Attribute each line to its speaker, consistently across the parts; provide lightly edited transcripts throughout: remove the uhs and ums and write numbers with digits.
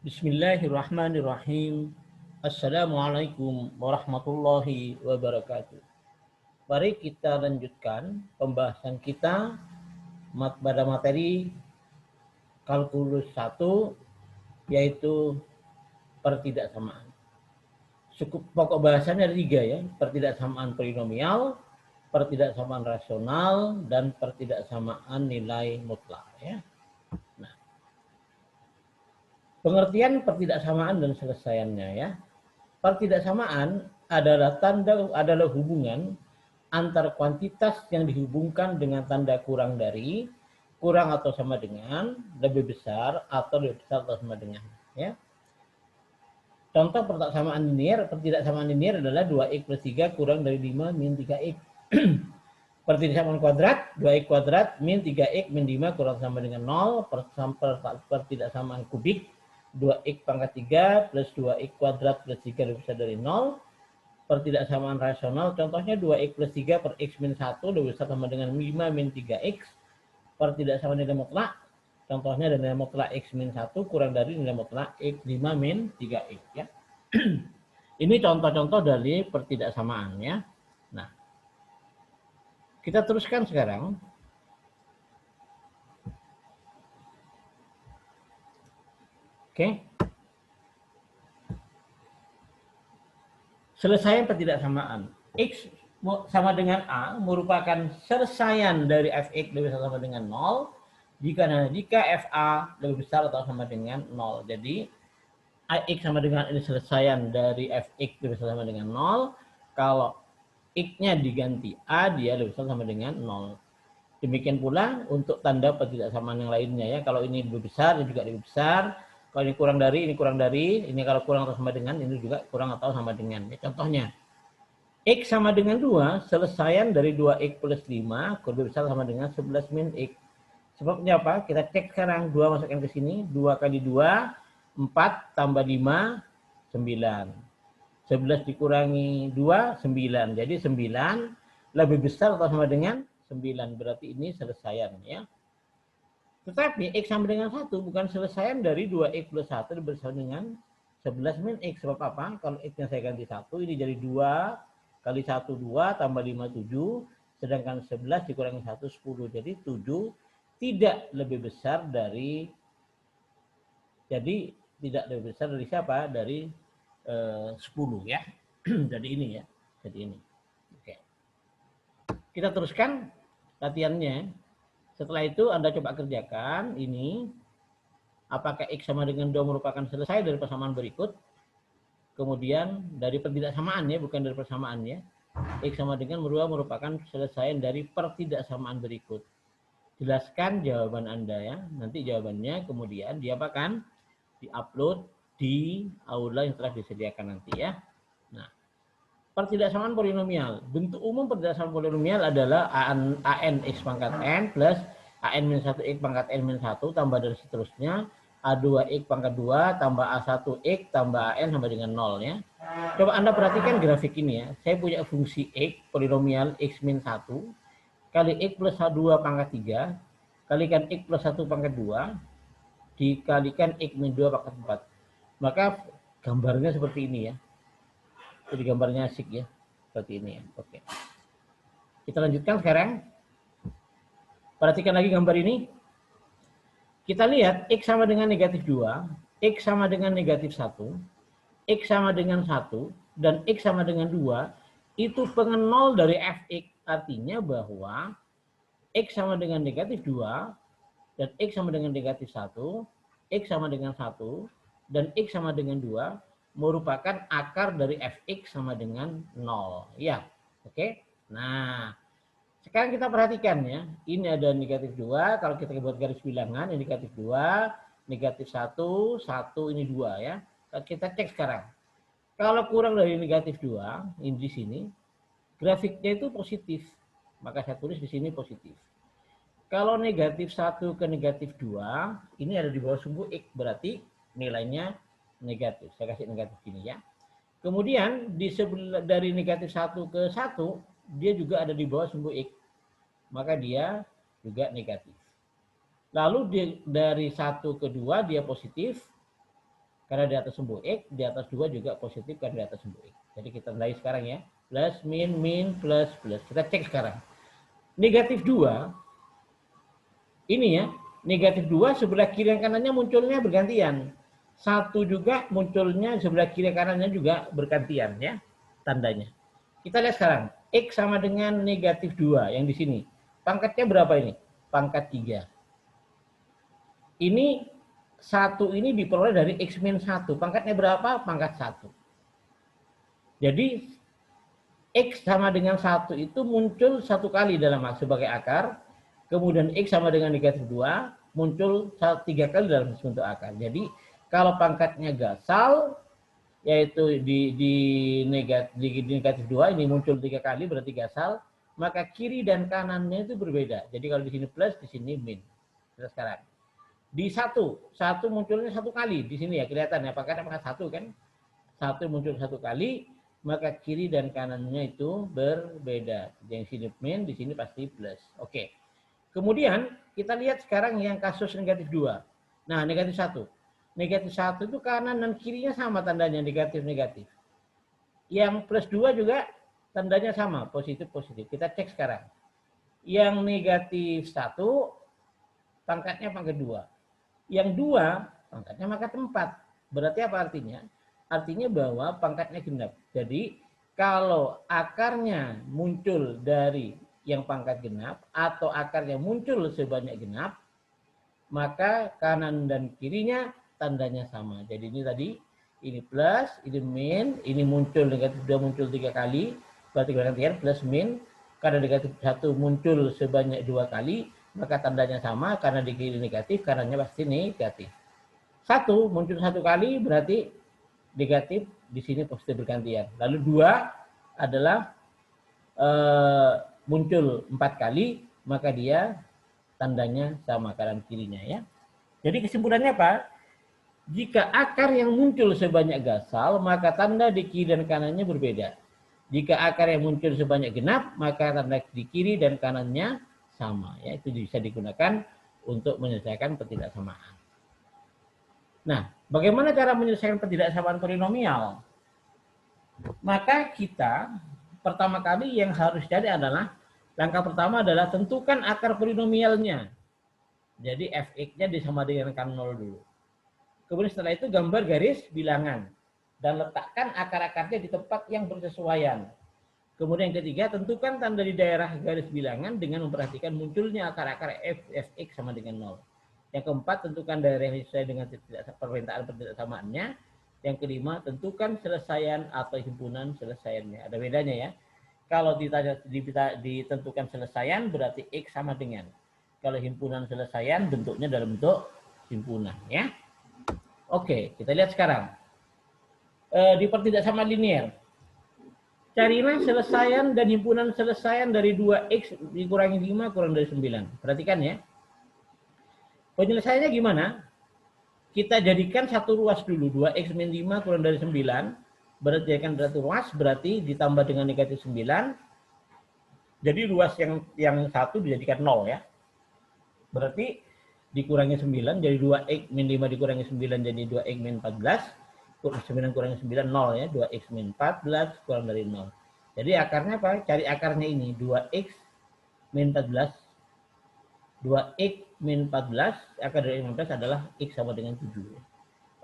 Speaker 1: Bismillahirrahmanirrahim. Assalamualaikum warahmatullahi wabarakatuh. Mari kita lanjutkan pembahasan kita pada materi kalkulus 1, yaitu pertidaksamaan. Pokok bahasannya ada 3 ya, pertidaksamaan polinomial, pertidaksamaan rasional, dan pertidaksamaan nilai mutlak ya. Pengertian pertidaksamaan dan selesaiannya ya. Pertidaksamaan adalah hubungan antar kuantitas yang dihubungkan dengan tanda kurang dari, kurang atau sama dengan, lebih besar atau lebih besar atau sama dengan ya. Contoh pertidaksamaan linear adalah 2x plus 3 kurang dari 5 min 3x. Pertidaksamaan kuadrat, 2x kuadrat min 3x min 5 kurang sama dengan 0. Pertidaksamaan kubik, 2x pangkat 3 plus 2x kuadrat plus 3 lebih besar dari 0. Pertidaksamaan rasional, contohnya 2x plus 3 per x min 1 lebih besar sama dengan 5 min 3x. Pertidaksamaan nilai mutlak, contohnya nilai mutlak x min 1 kurang dari nilai mutlak x 5 min 3x ya. Ini contoh-contoh dari pertidaksamaan ya. Nah, kita teruskan sekarang. Oke. Selesaian pertidaksamaan. X sama dengan A merupakan selesaian dari fx lebih besar sama dengan 0 jika fa lebih besar atau sama dengan 0. Jadi x sama dengan ini selesaian dari fx lebih besar sama dengan 0. Kalau x-nya diganti A, dia lebih besar sama dengan 0. Demikian pula untuk tanda pertidaksamaan yang lainnya ya. Kalau ini lebih besar, ini juga lebih besar. Kalau ini kurang dari, ini kurang dari. Ini kalau kurang atau sama dengan, ini juga kurang atau sama dengan. Ya, contohnya, x sama dengan 2, selesaian dari 2x plus 5, lebih besar sama dengan 11 min x. Sebabnya apa? Kita cek sekarang. 2 masukkan ke sini. 2 kali 2, 4 tambah 5, 9. 11 dikurangi 2, 9. Jadi 9 lebih besar atau sama dengan 9, berarti ini selesaian ya. Tetapi x sama dengan 1 bukan selesaian dari 2x plus 1 bersama dengan 11 min x. Sebab apa? Kalau x-nya saya ganti 1, ini jadi 2 kali 1, 2 tambah 5, 7. Sedangkan 11 dikurangi 1, 10. Jadi 7 tidak lebih besar dari, jadi tidak lebih besar dari siapa? Dari 10 ya. Jadi ini ya. Jadi ini. Oke. Kita teruskan latihannya. Setelah itu Anda coba kerjakan ini. Apakah x sama dengan 2 merupakan selesai dari persamaan berikut. Kemudian dari pertidaksamaan ya, bukan dari persamaan ya. X sama dengan 2 merupakan selesaian dari pertidaksamaan berikut. Jelaskan jawaban Anda ya. Nanti jawabannya kemudian diapakan? Di-upload di aula yang telah disediakan nanti ya. Nah, pertidaksamaan polinomial. Bentuk umum pertidaksamaan polinomial adalah an x pangkat n plus an min 1 x pangkat n min 1 tambah dari seterusnya a2 x pangkat 2 tambah a1 x tambah an sama dengan 0 ya. Coba Anda perhatikan grafik ini ya. Saya punya fungsi x polinomial x min 1 kali x plus a2 pangkat 3 kalikan x plus 1 pangkat 2 dikalikan x min 2 pangkat 4. Maka gambarnya seperti ini ya. Jadi gambarnya asik ya. Seperti ini ya. Oke. Kita lanjutkan sekarang. Perhatikan lagi gambar ini. Kita lihat x sama dengan negatif 2, x sama dengan negatif 1, x sama dengan 1, dan x sama dengan 2. Itu pengenol dari fx. Artinya bahwa x sama dengan negatif 2, dan x sama dengan negatif 1, x sama dengan 1, dan x sama dengan 2 merupakan akar dari fx sama dengan 0. Ya, oke. Nah, sekarang kita perhatikan ya. Ini ada negatif 2. Kalau kita buat garis bilangan, ini negatif 2, negatif 1, 1, ini 2 ya. Kita cek sekarang. Kalau kurang dari negatif 2, ini di sini, grafiknya itu positif. Maka saya tulis di sini positif. Kalau negatif 1 ke negatif 2, ini ada di bawah sumbu x, berarti nilainya negatif. Saya kasih negatif gini ya. Kemudian di sebelah dari negatif 1 ke 1, dia juga ada di bawah sumbu x. Maka dia juga negatif. Lalu dari 1 ke 2 dia positif. Karena di atas sumbu X, di atas 2 juga positif karena di atas sumbu X. Jadi kita tandai sekarang ya. Plus, min, min, plus, plus. Kita cek sekarang. Negatif 2, ini ya. Negatif 2 sebelah kiri dan kanannya munculnya bergantian. 1 juga munculnya sebelah kiri dan kanannya juga bergantian ya. Tandanya. Kita lihat sekarang. X sama dengan negatif 2 yang di sini. Pangkatnya berapa ini? Pangkat 3. Ini 1 ini diperoleh dari X min 1. Pangkatnya berapa? Pangkat 1. Jadi X sama dengan 1 itu muncul 1 kali dalam sebagai akar. Kemudian X sama dengan negatif 2 muncul 3 kali dalam bentuk akar. Jadi kalau pangkatnya gasal, yaitu di negatif 2 ini muncul 3 kali berarti gasal, maka kiri dan kanannya itu berbeda. Jadi kalau di sini plus, di sini min. Kita sekarang. Di 1 munculnya 1 kali. Di sini ya kelihatan ya, pangkatnya 1 kan. 1 muncul 1 kali, maka kiri dan kanannya itu berbeda. Yang sini min, di sini pasti plus. Oke. Kemudian kita lihat sekarang yang kasus negatif 2. Nah, negatif 1. Negatif 1 itu kanan dan kirinya sama tandanya, negatif-negatif. Yang plus 2 juga tandanya sama, positif-positif. Kita cek sekarang. Yang negatif 1, pangkatnya pangkat 2. Yang 2, pangkatnya pangkat 4. Berarti apa artinya? Artinya bahwa pangkatnya genap. Jadi, kalau akarnya muncul dari yang pangkat genap, atau akarnya muncul sebanyak genap, maka kanan dan kirinya tandanya sama. Jadi ini tadi, ini plus, ini min, ini muncul negatif 2 muncul 3 kali, berarti gantian plus min. Karena negatif 1 muncul sebanyak 2 kali, maka tandanya sama, karena di kiri negatif, kanannya pasti negatif. 1 muncul 1 kali berarti negatif, di sini positif bergantian. Lalu 2 adalah muncul 4 kali, maka dia tandanya sama kanan kirinya ya. Jadi kesimpulannya apa? Jika akar yang muncul sebanyak gasal, maka tanda di kiri dan kanannya berbeda. Jika akar yang muncul sebanyak genap, maka tanda di kiri dan kanannya sama. Ya, itu bisa digunakan untuk menyelesaikan ketidaksamaan. Nah, bagaimana cara menyelesaikan ketidaksamaan polinomial? Maka kita pertama kali yang harus cari adalah, langkah pertama adalah tentukan akar polinomialnya. Jadi fx-nya disama dengan 0 dulu. Kemudian setelah itu gambar garis bilangan dan letakkan akar-akarnya di tempat yang bersesuaian. Kemudian yang ketiga, tentukan tanda di daerah garis bilangan dengan memperhatikan munculnya akar-akar fx sama dengan 0. Yang keempat, tentukan daerah yang sesuai dengan permintaan ketidaksamaannya. Yang kelima, tentukan selesaian atau himpunan selesaiannya. Ada bedanya ya. Kalau ditentukan selesaian berarti X sama dengan. Kalau himpunan selesaian bentuknya dalam bentuk himpunan ya. Oke, kita lihat sekarang. Di pertidaksamaan linear. Carilah selesaian dan himpunan selesaian dari 2X dikurangi 5 kurang dari 9. Perhatikan ya. Penyelesaiannya gimana? Kita jadikan satu ruas dulu. 2X min 5 kurang dari 9. Berarti jadikan satu ruas, berarti ditambah dengan negatif 9. Jadi ruas yang satu dijadikan 0 ya. Berarti dikurangi 9 jadi 2x min 5 dikurangi 9 jadi 2x min 14. 9 kurangi 9 0 ya. 2x min 14 kurang dari 0. Jadi akarnya apa? Cari akarnya ini. 2x min 14. 2x min 14 akar dari 15 adalah x sama dengan 7.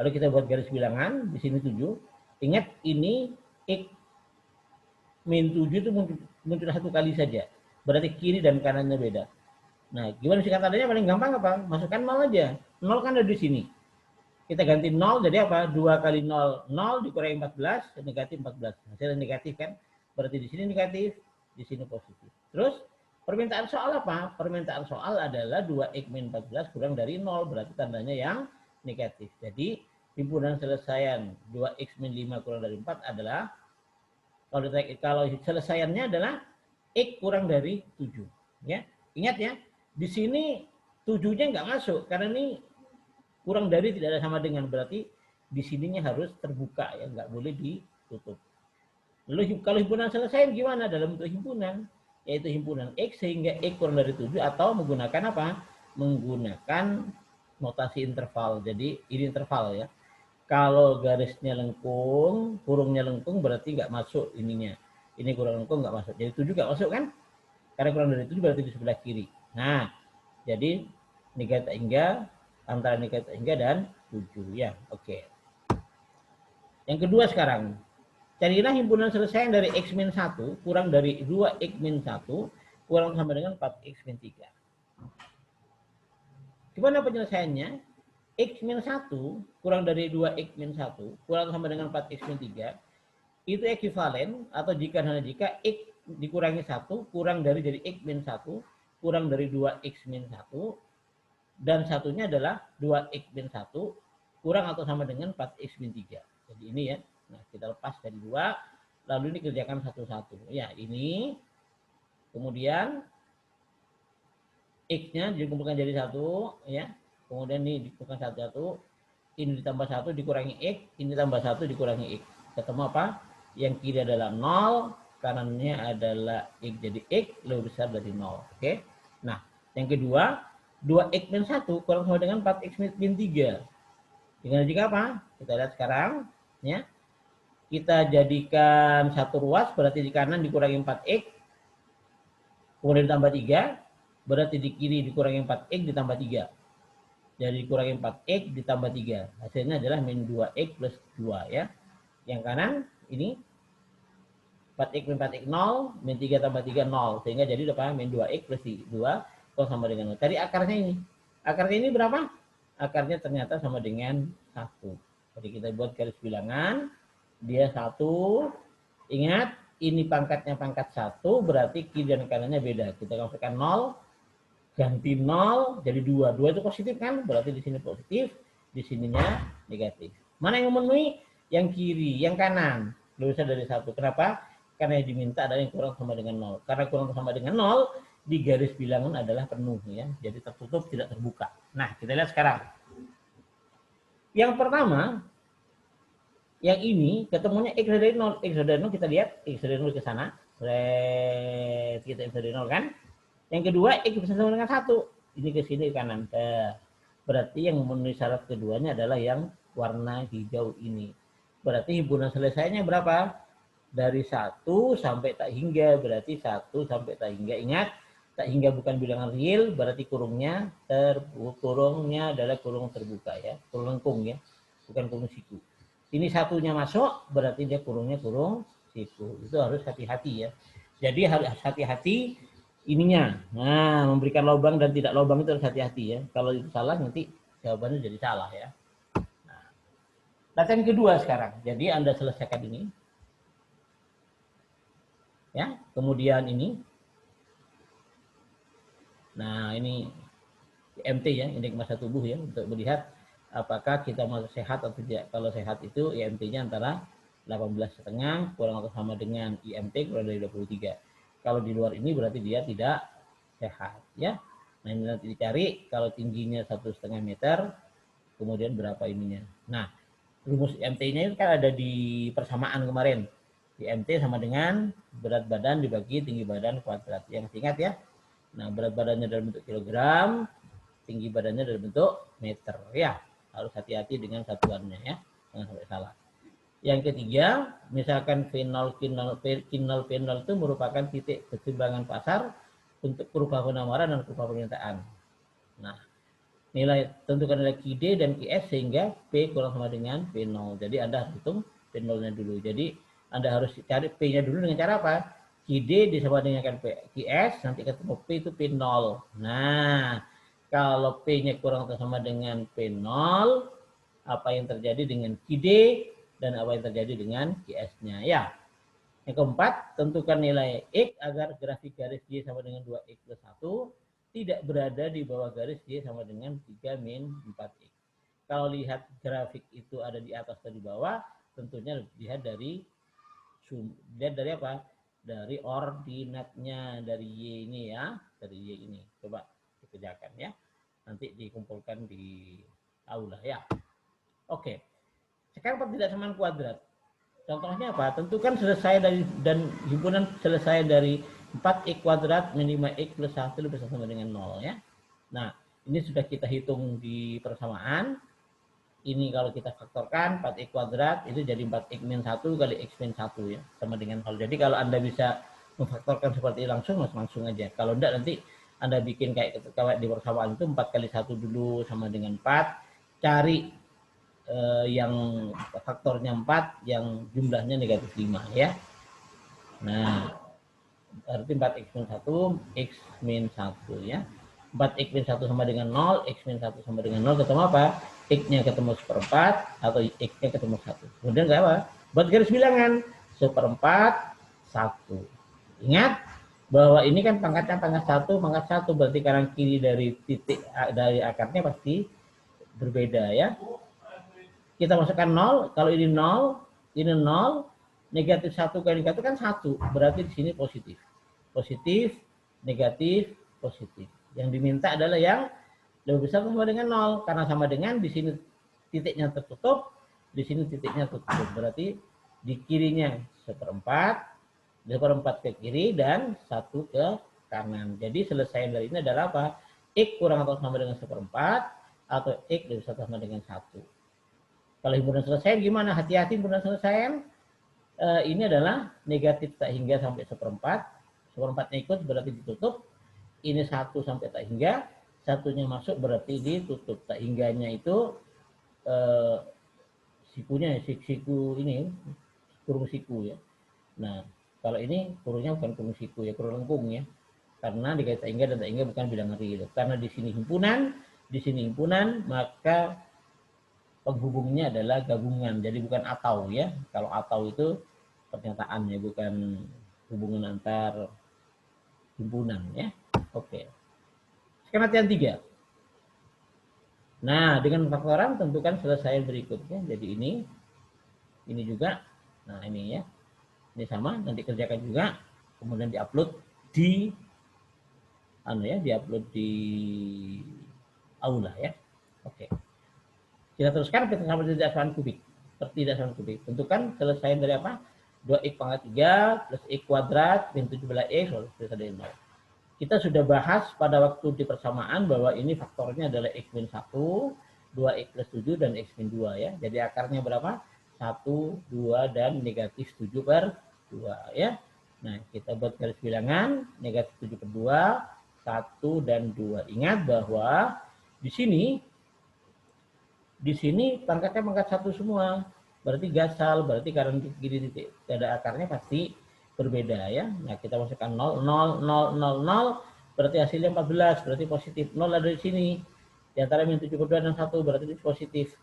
Speaker 1: Lalu kita buat garis bilangan di sini 7. Ingat ini x min 7 itu muncul satu kali saja. Berarti kiri dan kanannya beda. Nah, gimana sih tandanya? Paling gampang apa? Masukkan 0 aja. 0 kan ada di sini. Kita ganti 0 jadi apa? 2 kali 0, 0 dikurangi 14, negatif 14. Hasilnya negatif kan? Berarti di sini negatif, di sini positif. Terus permintaan soal apa? Permintaan soal adalah 2x min 14 kurang dari 0. Berarti tandanya yang negatif. Jadi himpunan selesaian 2x min 5 kurang dari 4 adalah, kalau selesaiannya adalah x kurang dari 7. Ya, ingat ya. Di sini 7-nya nggak masuk karena ini kurang dari tidak ada sama dengan, berarti di sininya harus terbuka ya, nggak boleh ditutup. Lalu kalau himpunan selesai gimana? Dalam bentuk himpunan, yaitu himpunan X sehingga X kurang dari 7 atau menggunakan apa? Menggunakan notasi interval. Jadi ini interval ya. Kalau garisnya lengkung, kurungnya lengkung berarti nggak masuk ininya. Ini kurang lengkung nggak masuk. Jadi 7 nggak masuk kan? Karena kurang dari 7 berarti di sebelah kiri. Nah, jadi negatif hingga antara negatif hingga dan 7 ya. Oke. Yang kedua sekarang, carilah himpunan selesai dari X min 1 kurang dari 2X min 1 kurang sama dengan 4X min 3. Gimana penyelesaiannya? X min 1 kurang dari 2X min 1 kurang sama dengan 4X min 3 itu ekuivalen atau jika X dikurangi 1 kurang dari jadi X min 1 kurang dari 2X min 1 dan satunya adalah 2X min 1 kurang atau sama dengan 4X min 3. Jadi ini ya. Nah, kita lepas dari 2 lalu ini kerjakan satu-satu. Ya, ini kemudian X-nya dikumpulkan jadi 1 ya. Kemudian ini dikumpulkan satu-satu, ini ditambah 1 dikurangi X, ini tambah 1 dikurangi X. Ketemu apa? Yang kiri adalah 0, kanannya adalah X jadi X lebih besar dari 0. Oke. Nah, yang kedua, 2X min 1 kurang sama dengan 4X min 3. Dengan jika apa? Kita lihat sekarang. Ya. Kita jadikan satu ruas, berarti di kanan dikurangi 4X, kemudian ditambah 3, berarti di kiri dikurangi 4X ditambah 3. Jadi dikurangi 4X ditambah 3. Hasilnya adalah min 2X plus 2 ya. Yang kanan ini 4X min 4X 0, min 3 tambah 3 0. Sehingga jadi apa? Min 2X plus 2 sama dengan 0. Cari akarnya ini. Akarnya ini berapa? Akarnya ternyata sama dengan 1. Jadi kita buat garis bilangan. Dia 1. Ingat, ini pangkatnya pangkat 1, berarti kiri dan kanannya beda. Kita konvertkan 0. Ganti 0 jadi 2. 2 itu positif kan? Berarti di sini positif, di sininya negatif. Mana yang memenuhi? Yang kiri, yang kanan. Lebih besar dari 1. Kenapa? Karena yang diminta adalah yang kurang sama dengan 0. Karena kurang sama dengan 0, di garis bilangan adalah penuh ya. Jadi tertutup, tidak terbuka. Nah, kita lihat sekarang. Yang pertama, yang ini ketemunya X dari 0. X dari 0 kita lihat, X dari 0 ke sana. Kita X dari 0 kan? Yang kedua, X bisa sama dengan 1. Ini ke sini ke kanan. Berarti yang memenuhi syarat keduanya adalah yang warna hijau ini. Berarti himpunan selesainya berapa? Dari 1 sampai tak hingga. Berarti 1 sampai tak hingga. Ingat, tak hingga bukan bilangan real, berarti kurungnya adalah kurung terbuka ya. Kurung lengkung ya. Bukan kurung siku. Ini satunya masuk, berarti dia kurungnya kurung siku. Itu harus hati-hati ya. Jadi harus hati-hati ininya. Nah, memberikan lubang dan tidak lubang itu harus hati-hati ya. Kalau itu salah nanti jawabannya jadi salah ya. Nah, latihan kedua sekarang. Jadi Anda selesaikan ini. Ya, kemudian ini. Nah, ini IMT ya, indeks massa tubuh ya, untuk melihat apakah kita masih sehat atau tidak. Kalau sehat itu IMT-nya antara 18,5 kurang atau sama dengan IMT kurang dari 23. Kalau di luar ini berarti dia tidak sehat ya. Nah, ini nanti dicari kalau tingginya 1,5 meter, kemudian berapa ininya. Nah, rumus IMT-nya itu kan ada di persamaan kemarin. IMT sama dengan berat badan dibagi tinggi badan kuadrat. Yang ingat ya. Nah, berat badannya dalam bentuk kilogram, tinggi badannya dalam bentuk meter ya. Harus hati-hati dengan satuannya ya. Jangan sampai salah. Yang ketiga, misalkan kinol itu merupakan titik keseimbangan pasar untuk kurva penawaran dan kurva permintaan. Nah, tentukan nilai QD dan QS sehingga P kurang sama dengan P0. Jadi Anda harus hitung P0-nya dulu. Jadi Anda harus cari P-nya dulu dengan cara apa? QD disama dengan QS, nanti ketemu P itu P0. Nah, kalau P-nya kurang atau sama dengan P0, apa yang terjadi dengan QD dan apa yang terjadi dengan QS-nya ya. Yang keempat, tentukan nilai X agar grafik garis Y sama dengan 2X plus 1 tidak berada di bawah garis Y sama dengan 3 min 4X. Kalau lihat grafik itu ada di atas atau di bawah, tentunya lihat dari apa? Dari ordinatnya dari Y ini ya, dari Y ini. Coba dikerjakan ya. Nanti dikumpulkan di aula ya. Oke. Sekarang pertidaksamaan kuadrat. Contohnya apa? Tentukan selesai dari dan himpunan selesai dari 4x kuadrat min 5x plus 1 lebih sama dengan 0 ya. Nah, ini sudah kita hitung di persamaan. Ini kalau kita faktorkan 4x kuadrat itu jadi 4x min 1 kali x min 1 ya, sama dengan 0. Jadi kalau Anda bisa memfaktorkan seperti langsung aja. Kalau enggak nanti Anda bikin kayak di persamaan itu 4 kali 1 dulu sama dengan 4. Cari yang faktornya 4 yang jumlahnya negatif 5 ya. Nah, berarti 4x min 1, x min 1 ya. 4x min 1 sama dengan 0, x min 1 sama dengan 0, ketemu apa? X-nya ketemu seperempat atau X-nya ketemu 1. Kemudian nggak apa? Buat garis bilangan, seperempat, 1. Ingat, bahwa ini kan pangkatnya pangkat 1, berarti kanan kiri dari titik dari akarnya pasti berbeda ya. Kita masukkan 0, kalau ini 0, ini 0, negatif 1 kali negatif kan 1, berarti di sini positif. Positif, negatif, positif. Yang diminta adalah yang lebih besar sama dengan 0, karena sama dengan di sini titiknya tertutup, di sini titiknya tertutup. Berarti di kirinya seperempat ke kiri dan 1 ke kanan. Jadi selesai dari ini adalah apa? X kurang atau sama dengan seperempat atau X lebih besar sama dengan 1. Kalau himpunan selesai gimana? Hati-hati himpunan selesai. Ini adalah negatif tak hingga sampai seperempat. Seperempatnya ikut berarti ditutup. Ini 1 sampai tak hingga. Satunya masuk berarti ditutup. Tak hingganya itu sikunya, siku ini, kurung siku ya. Nah, kalau ini kurungnya bukan kurung siku ya, kurung lengkung ya. Karena dikait tak hingga dan tak hingga bukan bilangan real. Karena di sini himpunan, maka penghubungnya adalah gabungan. Jadi bukan atau ya. Kalau atau itu pernyataannya, bukan hubungan antar himpunan ya. Oke. Sekarang latihan 3. Nah, dengan faktoran tentukan selesai berikutnya. Jadi ini juga. Nah, ini ya. Ini sama, nanti kerjakan juga. Kemudian diupload di diupload di aula ya. Oke. Kita teruskan sama pertidaksamaan kubik. Pertidaksamaan kubik. Tentukan selesai dari apa? 2x pangkat 3 plus x kuadrat min 17x selesai dari 0. Kita sudah bahas pada waktu di persamaan bahwa ini faktornya adalah x min 1, 2x plus 7 dan x min 2 ya. Jadi akarnya berapa? 1, 2 dan negatif 7 per 2 ya. Nah, kita buat garis bilangan negatif 7 per 2, 1 dan 2. Ingat bahwa di sini pangkatnya pangkat 1 semua. Berarti gasal, berarti karena gini titik ada akarnya pasti berbeda ya. Nah, kita masukkan 0, 0, 0, 0, 0, berarti hasilnya 14, berarti positif. 0 ada di sini. Di antara min 72 dan 1 berarti itu positif.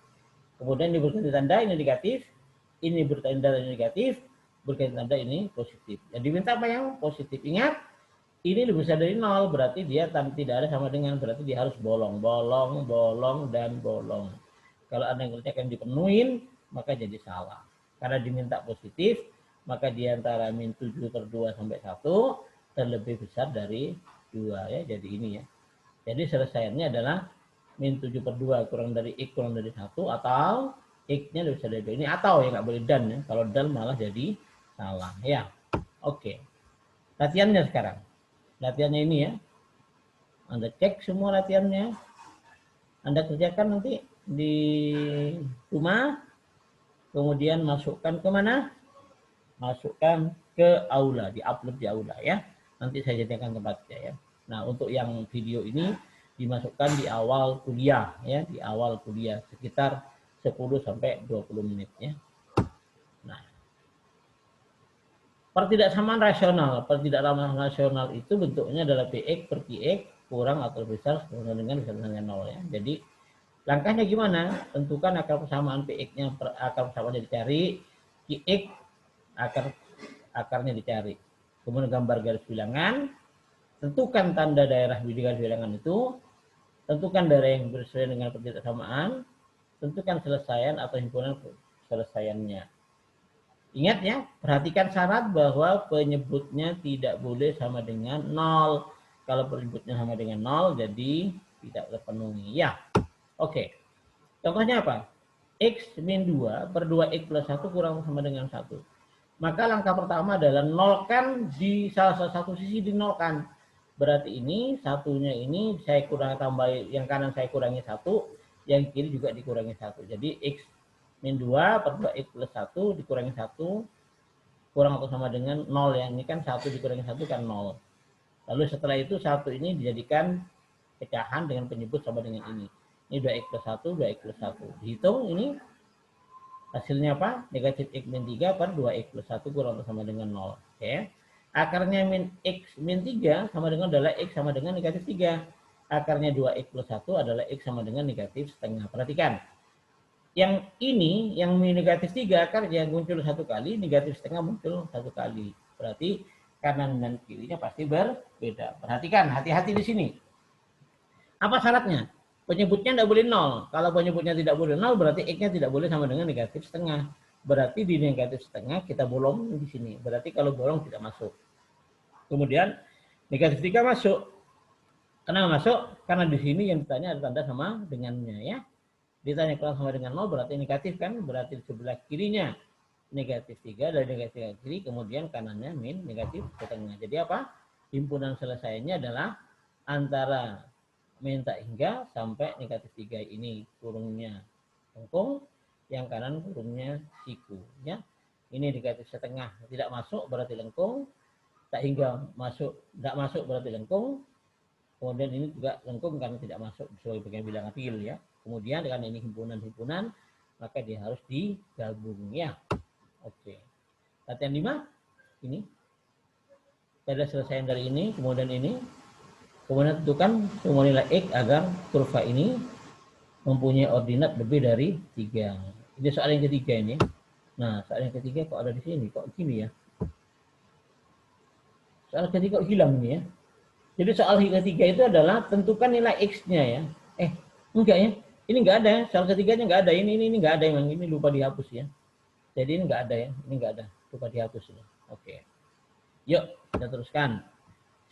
Speaker 1: Kemudian ini berganti tanda, ini negatif. Ini bertanda ini negatif, berganti tanda ini positif. Yang diminta apa yang positif? Ingat, ini lebih besar dari 0, berarti dia tidak ada sama dengan, berarti dia harus bolong, bolong, bolong, dan bolong. Kalau Anda ngerjakan dipenuhin, maka jadi salah. Karena diminta positif, maka di antara min 7 per 2 sampai 1 terlebih besar dari 2 ya. Jadi ini ya. Jadi selesaiannya adalah min 7 per 2 kurang dari x kurang dari 1 atau x-nya lebih besar dari 2. Ini atau ya, nggak boleh dan ya. Kalau dan malah jadi salah ya. Oke. Latihannya sekarang. Latihannya ini ya. Anda cek semua latihannya. Anda kerjakan nanti di rumah. Kemudian masukkan ke mana? Masukkan ke aula, diupload di aula ya. Nanti saya jadikan tempatnya ya. Nah, untuk yang video ini dimasukkan di awal kuliah ya, di awal kuliah sekitar 10 sampai 20 menit ya. Nah, pertidaksamaan rasional. Pertidaksamaan rasional itu bentuknya adalah Px per Qx kurang atau besar sama dengan 0 ya. Jadi langkahnya gimana? Tentukan akar persamaan Px-nya, akar persamaannya dicari, Qx akarnya dicari. Kemudian gambar garis bilangan, tentukan tanda daerah di garis bilangan itu, tentukan daerah yang bersesuaian dengan pertidaksamaan, tentukan selesaian atau himpunan selesaiannya. Ingat ya, perhatikan syarat bahwa penyebutnya tidak boleh sama dengan 0. Kalau penyebutnya sama dengan 0, jadi tidak terpenuhi ya. Oke, contohnya apa? X min 2 per 2x plus 1 kurang sama dengan 1. Maka langkah pertama adalah nolkan di salah satu sisi, dinolkan. Berarti ini, satunya ini saya kurang tambah, yang kanan saya kurangi 1, yang kiri juga dikurangi 1. Jadi X min 2 per 2X plus 1 dikurangi 1 kurang atau sama dengan 0 ya. Ini kan 1 dikurangi 1 kan 0. Lalu setelah itu 1 ini dijadikan pecahan dengan penyebut sama dengan ini. Ini 2X plus 1, 2X plus 1. Dihitung ini hasilnya apa? Negatif X min 3 per 2X plus 1 kurang atau sama dengan 0. Oke. Akarnya min X min 3 sama dengan adalah X sama dengan negatif 3. Akarnya 2X plus 1 adalah X sama dengan negatif setengah. Perhatikan. Yang ini, yang min negatif 3 akarnya muncul 1 kali, negatif setengah muncul 1 kali. Berarti kanan dan kirinya pasti berbeda. Perhatikan, hati-hati di sini. Apa syaratnya? Penyebutnya tidak boleh 0. Kalau penyebutnya tidak boleh 0, berarti X-nya tidak boleh sama dengan negatif setengah. Berarti di negatif setengah kita bolong di sini. Berarti kalau bolong tidak masuk. Kemudian negatif 3 masuk. Kenapa masuk? Karena di sini yang ditanya ada tanda sama dengannya ya. Ditanya kalau sama dengan 0 berarti negatif kan? Berarti di sebelah kirinya negatif 3 dari negatif 3 kiri. Kemudian kanannya min negatif setengah. Jadi apa? Himpunan selesainya adalah antara min tak hingga sampai negatif 3 ini kurungnya lengkung, yang kanan kurungnya siku ya. Ini negatif setengah tidak masuk berarti lengkung, tak hingga masuk tidak masuk berarti lengkung, kemudian ini juga lengkung karena tidak masuk sebagai bagian bilangan real ya. Kemudian dengan ini himpunan-himpunan maka dia harus digabung ya. Oke. Latihan 5 ini kita selesai dari ini, kemudian ini. Kemudian tentukan semua nilai X agar kurva ini mempunyai ordinat lebih dari 3. Ini soal yang ketiga ini. Nah, soal yang ketiga kok ada di sini? Kok gini ya? Soal ketiga kok hilang ini ya? Jadi soal ketiga itu adalah tentukan nilai X-nya ya. Enggak ya? Ini enggak ada ya. Soal ketiganya enggak ada. Ini enggak ada emang. Ini lupa dihapus ya. Jadi ini enggak ada ya. Ini enggak ada. Lupa dihapus ya. Oke. Yuk, kita teruskan.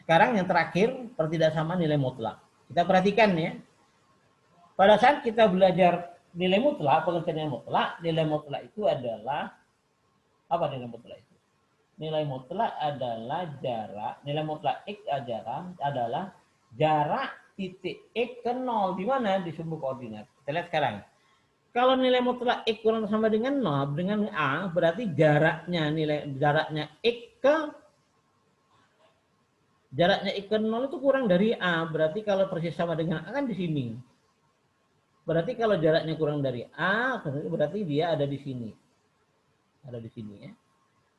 Speaker 1: Sekarang yang terakhir, pertidaksamaan nilai mutlak. Kita perhatikan ya. Pada saat kita belajar nilai mutlak, pengertian nilai mutlak itu adalah apa nilai mutlak itu? Nilai mutlak adalah jarak, nilai mutlak X adalah jarak titik X ke 0. Di mana? Di sumbu koordinat. Kita lihat sekarang. Kalau nilai mutlak X kurang sama dengan 0, dengan A, berarti jaraknya X ke jaraknya X ke 0 itu kurang dari A. Berarti kalau persis sama dengan A kan di sini. Berarti kalau jaraknya kurang dari A, berarti dia ada di sini. Ada di sini ya.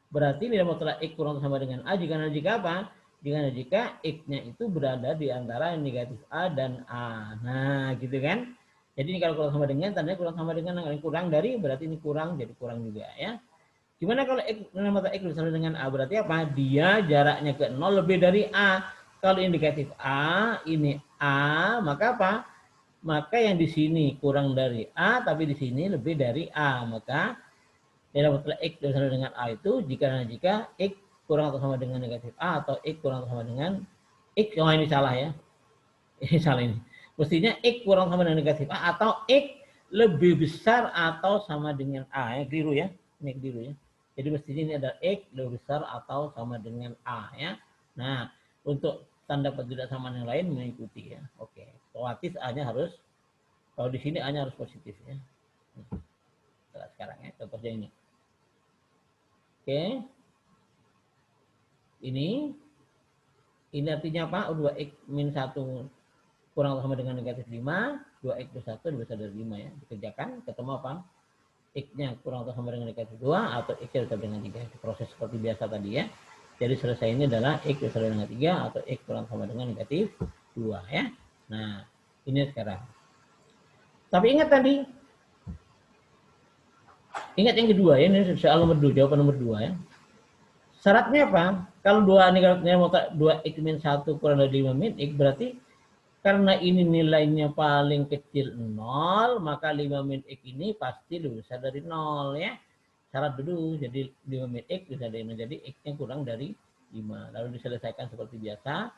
Speaker 1: Berarti nilai mutlak X kurang sama dengan A jika apa? Jika X-nya itu berada di antara negatif A dan A. Nah, gitu kan. Jadi ini kalau kurang sama dengan, tandanya kurang sama dengan yang kurang dari, berarti ini kurang, jadi kurang juga ya. Gimana kalau nilai mutlak X sama dengan A? Berarti apa? Dia jaraknya ke 0 lebih dari A. Kalau indikatif A, ini A, maka apa? Maka yang di sini kurang dari A, tapi di sini lebih dari A. Maka nilai mutlak X sama dengan A itu jika X kurang atau sama dengan negatif A atau X kurang atau sama dengan X. Oh, ini salah ya. Ini salah ini. Mestinya X kurang sama dengan negatif A atau X lebih besar atau sama dengan A. Ya, keliru ya. Ini keliru ya. Jadi mestinya ini adalah X lebih besar atau sama dengan A ya. Nah, untuk tanda pertidaksamaan yang lain mengikuti ya. Oke. Otomatis A-nya harus, kalau di sini A-nya harus positif ya. Nah, sekarang ya, contohnya ini. Oke. Ini artinya apa? 2X min 1 kurang atau sama dengan negatif 5. 2X plus 1 lebih besar dari 5 ya. Dikerjakan, ketemu apa? X-nya kurang atau sama dengan negatif 2 atau X-nya besar dengan 3. Proses seperti biasa tadi ya. Jadi selesai ini adalah X besar dengan 3 atau X kurang sama dengan negatif 2 ya. Nah, ini sekarang. Tapi ingat tadi. Ingat yang kedua ya, ini soal nomor 2, jawaban nomor 2 ya. Syaratnya apa? Kalau 2X min 1 kurang dari 5 min X, berarti karena ini nilainya paling kecil 0, maka 5 min X ini pasti lebih besar dari 0 ya. Syarat dulu, jadi 5 min X bisa dari 0, jadi X-nya kurang dari 5. Lalu diselesaikan seperti biasa.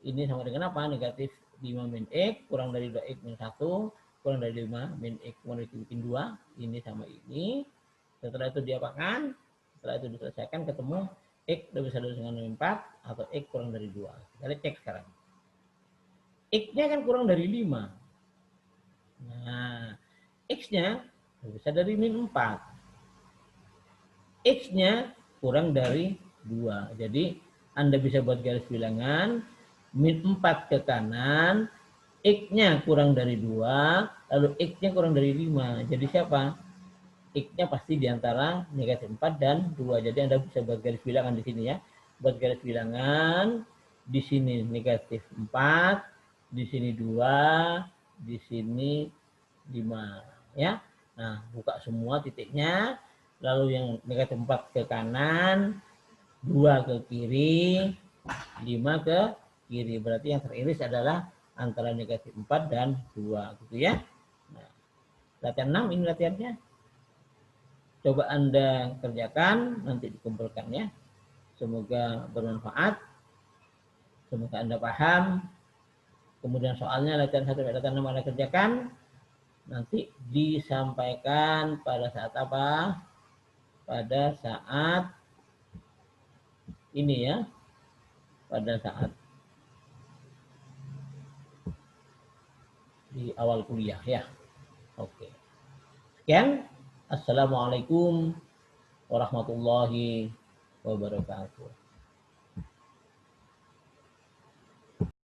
Speaker 1: Ini sama dengan apa? Negatif 5 min X kurang dari 2X min 1 kurang dari 5 min X, kemudian dibikin 2. Ini sama ini. Setelah itu diapakan? Setelah itu diselesaikan, ketemu X lebih besar dengan 4 atau X kurang dari 2. Kita cek sekarang. X-nya kan kurang dari 5. Nah, X-nya lebih besar dari min 4. X-nya kurang dari 2. Jadi Anda bisa buat garis bilangan min 4 ke kanan, X-nya kurang dari 2, lalu X-nya kurang dari 5. Jadi siapa? X-nya pasti di antara negatif 4 dan 2. Jadi Anda bisa buat garis bilangan di sini ya. Buat garis bilangan, di sini negatif 4, di sini 2, di sini 5. Ya. Nah, buka semua titiknya. Lalu yang negatif 4 ke kanan, 2 ke kiri, 5 ke kiri. Berarti yang teriris adalah antara negatif 4 dan 2. Gitu ya. Nah, latihan 6 ini latihannya. Coba Anda kerjakan, nanti dikumpulkan ya. Semoga bermanfaat. Semoga Anda paham. Kemudian soalnya latihan 1 sampai latihan 6 Anda kerjakan. Nanti disampaikan pada saat apa? Pada saat ini ya. Pada saat di awal kuliah ya. Oke. Sekian. Assalamualaikum warahmatullahi wabarakatuh.